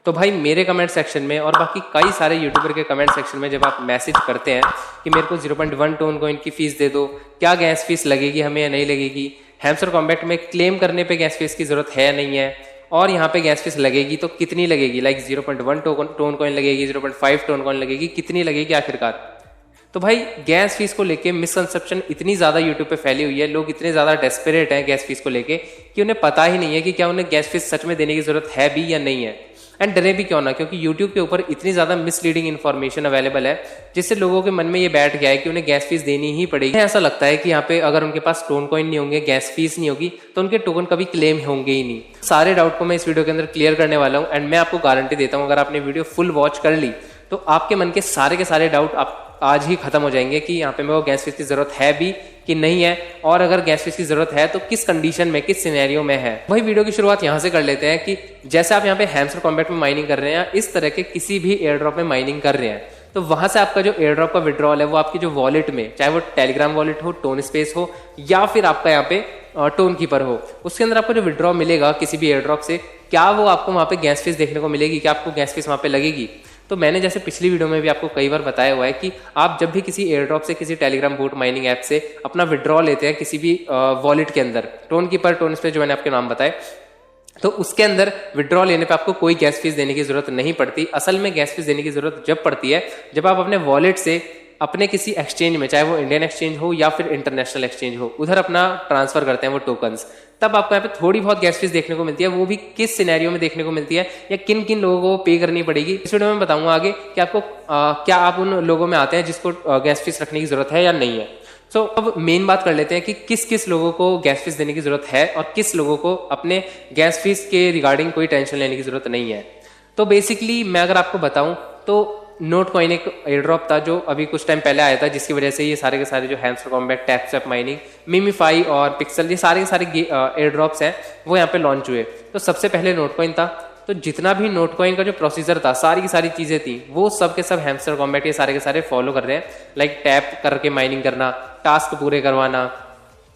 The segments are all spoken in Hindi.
तो भाई मेरे कमेंट सेक्शन में और बाकी कई सारे यूट्यूबर के कमेंट सेक्शन में जब आप मैसेज करते हैं कि मेरे को 0.1 टोन कॉइन की फीस दे दो, क्या गैस फीस लगेगी हमें या नहीं लगेगी, हैमस्टर कॉम्बैट में क्लेम करने पे गैस फीस की ज़रूरत है या नहीं है, और यहाँ पे गैस फीस लगेगी तो कितनी लगेगी, लाइक 0.1 टोन कॉइन लगेगी, 0.5 टोन कॉइन लगेगी, कितनी लगेगी आखिरकार। तो भाई गैस फीस को लेके मिसकंसेप्शन इतनी ज़्यादा यूट्यूब पे फैली हुई है, लोग इतने ज़्यादा डेस्परेट हैं गैस फीस को लेके कि उन्हें पता ही नहीं है कि क्या उन्हें गैस फीस सच में देने की ज़रूरत है भी या नहीं है। एंड डरे भी क्यों ना, क्योंकि यूट्यूब के ऊपर इतनी ज़्यादा मिसलीडिंग इन्फॉर्मेशन अवेलेबल है जिससे लोगों के मन में ये बैठ गया है कि उन्हें गैस फीस देनी ही पड़ेगी। ऐसा लगता है कि यहाँ पे अगर उनके पास टोन कॉइन नहीं होंगे, गैस फीस नहीं होगी, तो उनके टोकन कभी क्लेम होंगे ही नहीं। सारे डाउट को मैं इस वीडियो के अंदर क्लियर करने वाला हूँ एंड मैं आपको गारंटी देता हूँ अगर आपने वीडियो फुल वॉच कर ली तो आपके मन के सारे डाउट आप आज ही खत्म हो जाएंगे कि यहाँ पे मेरे को गैस फीस की जरूरत है भी कि नहीं है, और अगर गैस फीस की जरूरत है तो किस कंडीशन में, किस सिनेरियो में है। वही वीडियो की शुरुआत यहाँ से कर लेते हैं कि जैसे आप यहाँ पे हैमस्टर कॉम्बैट में माइनिंग कर रहे हैं, इस तरह के किसी भी एयर ड्रॉप में माइनिंग कर रहे हैं, तो वहां से आपका जो एयर ड्रॉप का विड्रॉल है वो आपकी जो वॉलेट में, चाहे वो टेलीग्राम वॉलेट हो, टोन स्पेस हो, या फिर आपका यहाँ पे टोन कीपर हो, उसके अंदर आपको जो विड्रॉ मिलेगा किसी भी एयर ड्रॉप से, क्या वो आपको वहाँ पे गैस फीस देखने को मिलेगी, क्या आपको गैस फीस वहाँ पे लगेगी। तो मैंने जैसे पिछली वीडियो में भी आपको कई बार बताया हुआ है कि आप जब भी किसी एयर ड्रॉप से, किसी टेलीग्राम बोट माइनिंग ऐप से अपना विड्रॉ लेते हैं किसी भी वॉलेट के अंदर, टोन कीपर, टोन स्पेस जो मैंने आपके नाम बताए, तो उसके अंदर विड्रॉ लेने पे आपको कोई गैस फीस देने की जरूरत नहीं पड़ती। असल में गैस फीस देने की जरूरत जब पड़ती है जब आप अपने वॉलेट से अपने किसी एक्सचेंज में, चाहे वो इंडियन एक्सचेंज हो या फिर इंटरनेशनल एक्सचेंज हो, उधर अपना ट्रांसफर करते हैं वो टोकन्स, तब आपको यहाँ पे थोड़ी बहुत गैस फीस देखने को मिलती है। वो भी किस सिनेरियो में देखने को मिलती है या किन किन लोगों को पे करनी पड़ेगी, इस वीडियो में बताऊंगा आगे कि आपको क्या आप उन लोगों में आते हैं जिसको गैस फीस रखने की जरूरत है या नहीं है। सो अब मेन बात कर लेते हैं कि किस किस लोगों को गैस फीस देने की जरूरत है और किस लोगों को अपने गैस फीस के रिगार्डिंग कोई टेंशन लेने की जरूरत नहीं है। तो बेसिकली मैं अगर आपको बताऊं तो नोट कॉइन एक एयर ड्रॉप था जो अभी कुछ टाइम पहले आया था, जिसकी वजह से ये सारे के सारे जो हैमस्टर कॉम्बैट, टैपस्वैप माइनिंग, मिमीफाई और पिक्सल, ये सारे के सारे एयर ड्रॉप्स हैं वो यहाँ पे लॉन्च हुए। तो सबसे पहले नोट कॉइन था, तो जितना भी नोट कॉइन का जो प्रोसीजर था, सारी की सारी चीजें थी, वो सब के सब हैमस्टर कॉम्बैट ये सारे के सारे फॉलो कर रहे हैं। लाइक टैप करके माइनिंग करना, टास्क पूरे करवाना,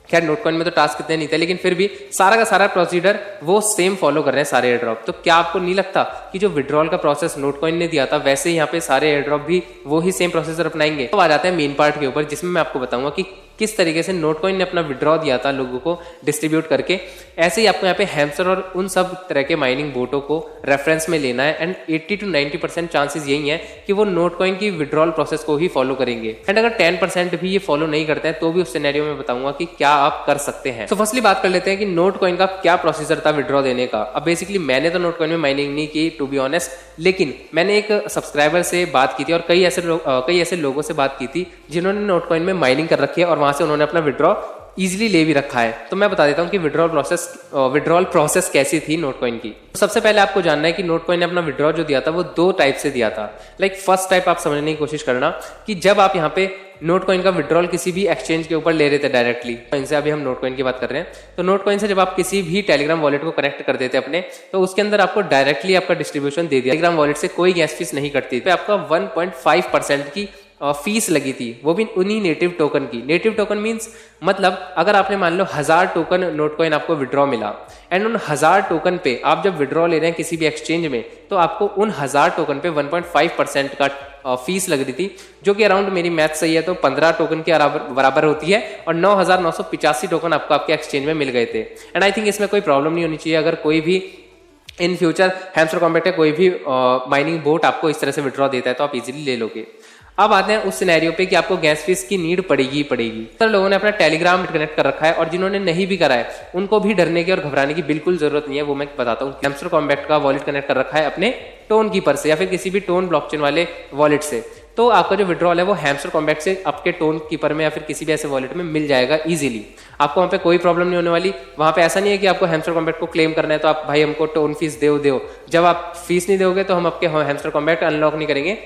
खैर नोट कॉइन में तो टास्क इतने नहीं थे, लेकिन फिर भी सारा का सारा प्रोसीजर वो सेम फॉलो कर रहे हैं सारे एयर ड्रॉप। तो क्या आपको नहीं लगता कि जो विड्रॉल का प्रोसेस नोट कॉइन ने दिया था, वैसे यहाँ पे सारे एयर ड्रॉप भी वो ही सेम प्रोसेसर अपनाएंगे। तो आ जाते हैं मेन पार्ट के ऊपर, जिसमें मैं आपको बताऊंगा कि किस तरीके से नोट कॉइन ने अपना विड्रॉ दिया था लोगों को डिस्ट्रीब्यूट करके। ऐसे ही आपको यहाँ पे हैमस्टर और उन सब तरह के माइनिंग बोटों को रेफरेंस में लेना है एंड 80 to 90% चांसेस यही है कि वो नोट कॉइन की विड्रॉल प्रोसेस को ही फॉलो करेंगे। एंड अगर 10% भी ये फॉलो नहीं करते हैं तो भी उस सिनेरियो में बताऊंगा कि क्या आप कर सकते हैं। तो फर्स्टली बात कर लेते हैं कि नोट कॉइन का क्या प्रोसीजर था विड्रॉ देने का। अब बेसिकली मैंने तो नोट कॉइन में माइनिंग नहीं की टू बी ऑनेस्ट, लेकिन मैंने एक सब्सक्राइबर से बात की थी और कई ऐसे लोगों से बात की थी जिन्होंने नोट कॉइन में माइनिंग कर रखी है और वहां से उन्होंने अपना विड्रॉ इजीली ले भी रखा है। तो मैं बता देता हूँ कि विड्रॉल प्रोसेस कैसी थी नोट कॉइन की। तो सबसे पहले आपको जानना है कि नोट कॉइन ने अपना विड्रॉ जो दिया था वो दो टाइप से दिया था। लाइक फर्स्ट टाइप आप समझने की कोशिश करना कि जब आप यहाँ पे नोट कॉइन का विड्रॉल किसी भी एक्सचेंज के ऊपर ले रहे थे डायरेक्टली, इनसे अभी हम नोट कॉइन की बात कर रहे हैं, तो नोट कॉइन से जब आप किसी भी टेलीग्राम वॉलेट को कनेक्ट कर देते अपने, तो उसके अंदर आपको डायरेक्टली आपका डिस्ट्रीब्यूशन दे दिया। टेलीग्राम वॉलेट से कोई गैस फीस नहीं कटती थी, आपका 1.5% की फीस लगी थी, वो भी उन्हीं नेटिव टोकन की। नेटिव टोकन मींस मतलब अगर आपने मान लो 1000 टोकन नोट कॉइन आपको विड्रॉ मिला एंड उन 1000 टोकन पे आप जब विड्रॉ ले रहे हैं किसी भी एक्सचेंज में, तो आपको उन 1000 टोकन पे 1.5% का फीस लग रही थी, जो कि अराउंड, मेरी मैथ सही है तो 15 टोकन के बराबर होती है, और 9985 टोकन आपको आपके एक्सचेंज में मिल गए थे। एंड आई थिंक इसमें कोई प्रॉब्लम नहीं होनी चाहिए अगर कोई भी इन फ्यूचर हैमस्टर कॉम्बैट का कोई भी माइनिंग बोट आपको इस तरह से विड्रॉ देता है तो आप इजीली ले लोगे। अब आते हैं उस सिनेरियो पे कि आपको गैस फीस की नीड पड़ेगी। तो लोगों ने अपना टेलीग्राम कनेक्ट कर रखा है और जिन्होंने नहीं भी करा है उनको भी डरने की और घबराने की बिल्कुल जरूरत नहीं है। वो मैं बताता हूँ। हैमस्टर कॉम्बैट का वॉलेट कनेक्ट कर रखा है अपने टोन कीपर से या फिर किसी भी टोन ब्लॉकचेन वाले वॉलेट से, तो आपका जो विड्रॉल है वो हैमस्टर कॉम्बैट से आपके टोन कीपर में या फिर किसी भी ऐसे वॉलेट में मिल जाएगा इजीली। आपको वहाँ पे कोई प्रॉब्लम नहीं होने वाली। वहाँ पे ऐसा नहीं है कि आपको हैमस्टर कॉम्बैट को क्लेम करना है तो आप भाई हमको टोन फीस दो, जब आप फीस नहीं दोगे तो हम आपके हैमस्टर कॉम्बैट अनलॉक नहीं करेंगे,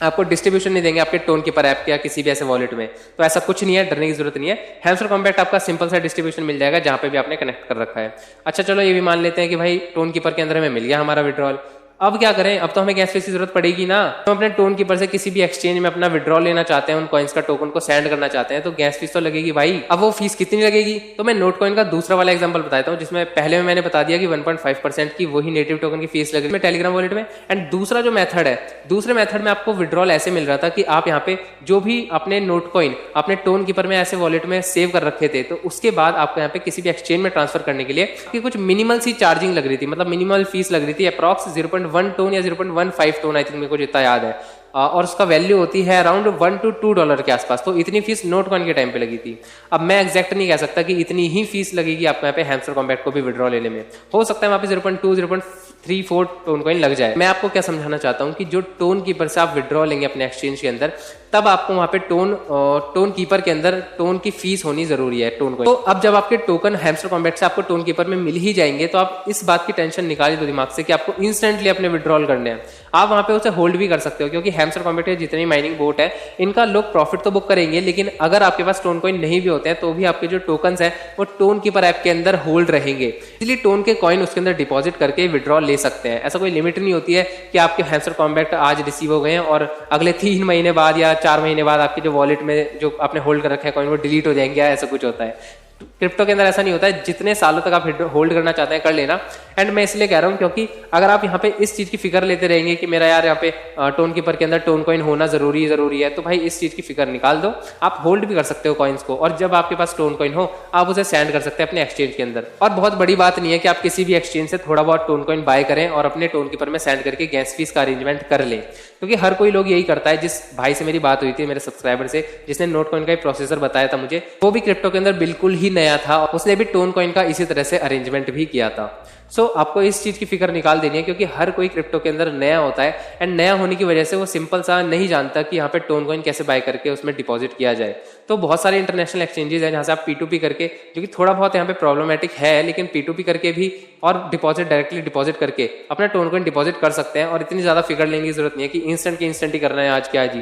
आपको डिस्ट्रीब्यूशन नहीं देंगे आपके टोन कीपर ऐप के या किसी भी ऐसे वॉलेट में। तो ऐसा कुछ नहीं है, डरने की जरूरत नहीं है। हैमस्टर कॉम्बैट आपका सिंपल सा डिस्ट्रीब्यूशन मिल जाएगा जहां पे भी आपने कनेक्ट कर रखा है। अच्छा चलो ये भी मान लेते हैं कि भाई टोन कीपर के अंदर हमें मिल गया हमारा विड्रॉल, अब क्या करें, अब तो हमें गैस फीस की जरूरत पड़ेगी ना। हम अपने टोन कीपर से किसी भी एक्सचेंज में अपना विड्रॉल लेना चाहते हैं, उन कॉइन्स का टोकन को सेंड करना चाहते हैं, तो गैस फीस तो लगेगी भाई। अब वो फीस कितनी लगेगी, तो मैं नोट कॉइन का दूसरा वाला एग्जांपल बताता हूँ, जिसमें पहले में मैंने बता दिया कि 1.5% की वही नेटिव टोकन की फीस लग रही है टेलीग्राम वॉलेट में। एंड दूसरा जो मेथड है, दूसरे मेथड में आपको विड्रॉल ऐसे मिल रहा था कि आप यहाँ पे जो भी अपने नोट कॉइन अपने टोन कीपर में ऐसे वॉलेट में सेव कर रखे थे, तो उसके बाद आपको यहाँ पे किसी भी एक्सचेंज में ट्रांसफर करने के लिए कुछ मिनिमल सी चार्जिंग लग रही थी, मतलब मिनिमल फीस लग रही थी, अप्रॉक्स 0.1 टोन या 0.15 टोन, आई थिंक मेरे को जितना याद है, और उसका वैल्यू होती है अराउंड $1 to $2 के आसपास। तो इतनी फीस नोट कॉइन के टाइम पे लगी थी। अब मैं एग्जैक्ट नहीं कह सकता कि इतनी ही फीस लगेगी आपको यहाँ पे हैमस्टर कॉम्बैट को भी विड्रॉ लेने में, हो सकता है वहाँ पे 0.2 0.34 टोन कॉइन लग जाए। मैं आपको क्या समझाना चाहता हूँ कि जो टोन कीपर से आप विड्रॉ लेंगे अपने एक्सचेंज के अंदर, तब आपको वहाँ पे टोन कीपर के अंदर टोन की फीस होनी जरूरी है, टोन कॉइन। तो अब जब आपके टोकन हैमस्टर कॉम्बैट से आपको टोन कीपर में मिल ही जाएंगे, तो आप इस बात की टेंशन निकाल दो दिमाग से कि आपको इंस्टेंटली अपने विड्रॉल करने हैं। आप वहाँ पे उसे होल्ड भी कर सकते हो, क्योंकि हैमस्टर कॉम्बैट के जितने माइनिंग बोट है, इनका लोग प्रॉफिट तो बुक करेंगे, लेकिन अगर आपके पास टोन कॉइन नहीं भी होते हैं, तो भी आपके जो टोकन्स हैं वो टोन कीपर ऐप के अंदर होल्ड रहेंगे, इसलिए टोन के कॉइन उसके अंदर डिपॉजिट करके विड्रॉ ले सकते हैं। ऐसा कोई लिमिट नहीं होती है कि आपके हैमस्टर कॉम्बैट आज रिसीव हो गए हैं और अगले 3 महीने बाद या 4 महीने बाद आपके जो वॉलेट में जो आपने होल्ड कर रखे हैं कॉइन वो डिलीट हो जाएंगे, ऐसा कुछ होता है। क्रिप्टो के अंदर ऐसा नहीं होता है, जितने सालों तक आप होल्ड करना चाहते हैं कर लेना। एंड मैं इसलिए कह रहा हूँ क्योंकि अगर आप यहाँ पे इस चीज की फिक्र लेते रहेंगे कि मेरा यार यहाँ पे टोन कीपर के अंदर टोन कॉइन होना जरूरी है, तो भाई इस चीज की फिक्र निकाल दो। आप होल्ड भी कर सकते हो कॉइन्स को, और जब आपके पास टोन कॉइन हो आप उसे सेंड कर सकते हैं अपने एक्सचेंज के अंदर। और बहुत बड़ी बात नहीं है कि आप किसी भी एक्सचेंज से थोड़ा बहुत टोन कॉइन बाय करें और अपने टोन कीपर में सेंड करके गैस फीस का अरेंजमेंट कर लें, क्योंकि हर कोई लोग यही करता है। जिस भाई से मेरी बात हुई थी, मेरे सब्सक्राइबर से, जिसने नोट कॉइन का प्रोसेसर बताया था मुझे, वो भी क्रिप्टो के अंदर बिल्कुल ही नया था, उसने भी टोन कॉइन का इसी तरह से अरेंजमेंट भी किया था। सो आपको इस चीज की फिक्र निकाल देनी है, क्योंकि हर कोई क्रिप्टो के अंदर नया होता है, एंड नया होने की वजह से वो सिंपल सा नहीं जानता कि यहाँ पे टोन कॉइन कैसे बाय करके उसमें डिपॉजिट किया जाए। तो बहुत सारे इंटरनेशनल एक्सचेंजेस हैं जहाँ से आप P2P करके, जो कि थोड़ा बहुत यहाँ पे प्रॉब्लमेटिक है, लेकिन P2P करके भी और डिपॉजिट डायरेक्टली डिपॉजिट करके अपना टोन कॉइन डिपॉजिट कर सकते हैं। और इतनी ज्यादा फिक्र लेने की जरूरत नहीं है कि इंस्टेंट ही करना है आज के आज ही,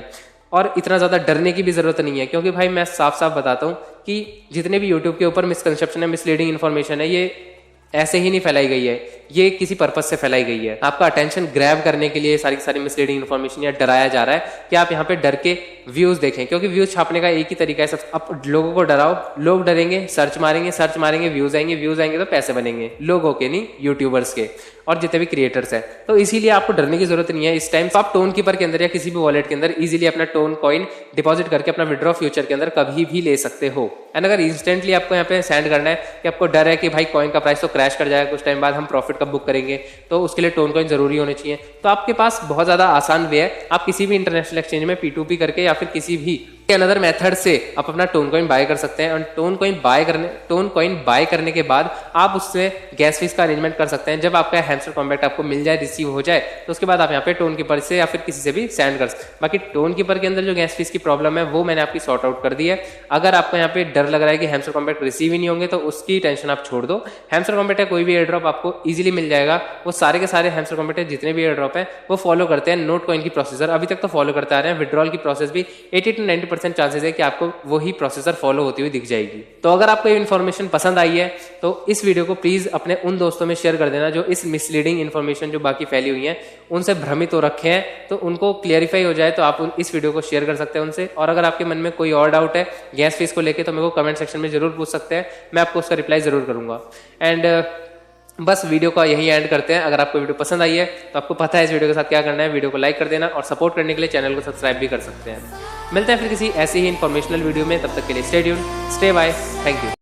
और इतना ज़्यादा डरने की भी ज़रूरत नहीं है, क्योंकि भाई मैं साफ साफ बताता हूँ कि जितने भी यूट्यूब के ऊपर मिसकंसेप्शन है, मिसलीडिंग इन्फॉर्मेशन है, ये ऐसे ही नहीं फैलाई गई है, ये किसी पर्पज से फैलाई गई है। आपका अटेंशन ग्रैब करने के लिए सारी की सारी मिसलीडिंग इन्फॉर्मेशन या डराया जा रहा है कि आप यहाँ पे डर के व्यूज देखें, क्योंकि व्यूज छापने का एक ही तरीका है, सब आप लोगों को डराओ, लोग डरेंगे, सर्च मारेंगे, व्यूज आएंगे तो पैसे बनेंगे, लोगों के नहीं, यूट्यूबर्स के और जितने भी क्रिएटर्स हैं। तो इसीलिए आपको डरने की जरूरत नहीं है इस टाइम। तो आप टोन कीपर के अंदर या किसी भी वॉलेट के अंदर इजीली अपना टोन कॉइन डिपॉजिट करके अपना विड्रॉ फ्यूचर के अंदर कभी भी ले सकते हो। एंड अगर इंस्टेंटली आपको यहाँ पे सेंड करना है कि आपको डर है कि भाई कॉइन का प्राइस तो क्रैश कर जाएगा कुछ टाइम बाद, हम प्रॉफिट कब बुक करेंगे, तो उसके लिए टोन कॉइन जरूरी होने चाहिए, तो आपके पास बहुत ज्यादा आसान वे है। आप किसी भी इंटरनेशनल एक्सचेंज में P2P करके या फिर किसी भी अनदर मेथड से आप अपना टोन कॉइन बाय कर सकते हैं। और टोन कॉइन बाय करने के बाद आप उससे गैस फीस का अरेंजमेंट कर सकते हैं। जब आपका हैमस्टर कॉम्बैट आपको मिल जाए, रिसीव हो जाए, तो उसके बाद आप यहाँ पे टोन कीपर से या फिर किसी से भी सेंड कर सकते हैं। बाकी टोन कीपर के अंदर जो गैस फीस की प्रॉब्लम है वो मैंने आपकी सॉर्ट आउट कर दी है। अगर आपको यहाँ पे डर लग रहा है कि हैमस्टर कॉम्बैट रिसीव ही नहीं होंगे, तो उसकी टेंशन आप छोड़ दो। हैमस्टर कॉम्बैट का कोई भी एयर ड्रॉप आपको इजीली मिल जाएगा। वो सारे के सारे हैमस्टर कॉम्बैट जितने भी एयर ड्रॉप है वो फॉलो करते हैं नोट कॉइन की प्रोसेसर, अभी तक तो फॉलो करते आ रहे हैं। विड्रॉल की प्रोसेस भी 80 to 90% चांसेस है कि आपको वही प्रोसेसर फॉलो होती हुई दिख जाएगी। तो अगर आपको ये इन्फॉर्मेशन पसंद आई है तो इस वीडियो को प्लीज अपने उन दोस्तों में शेयर कर देना जो इस मिसलीडिंग इन्फॉर्मेशन जो बाकी फैली हुई है उनसे भ्रमित हो रखे हैं, तो उनको क्लियरिफाई हो जाए तो आप इस वीडियो को शेयर कर सकते हैं उनसे। और अगर आपके मन में कोई और डाउट है गैस फीस को लेके तो मेरे को कमेंट सेक्शन में जरूर पूछ सकते हैं, मैं आपको उसका रिप्लाई जरूर करूंगा। एंड बस वीडियो का यही एंड करते हैं। अगर आपको वीडियो पसंद आई है तो आपको पता है इस वीडियो के साथ क्या करना है, वीडियो को लाइक कर देना और सपोर्ट करने के लिए चैनल को सब्सक्राइब भी कर सकते हैं। मिलते हैं फिर किसी ऐसी ही इन्फॉर्मेशनल वीडियो में, तब तक के लिए stay tuned, stay bye, thank you.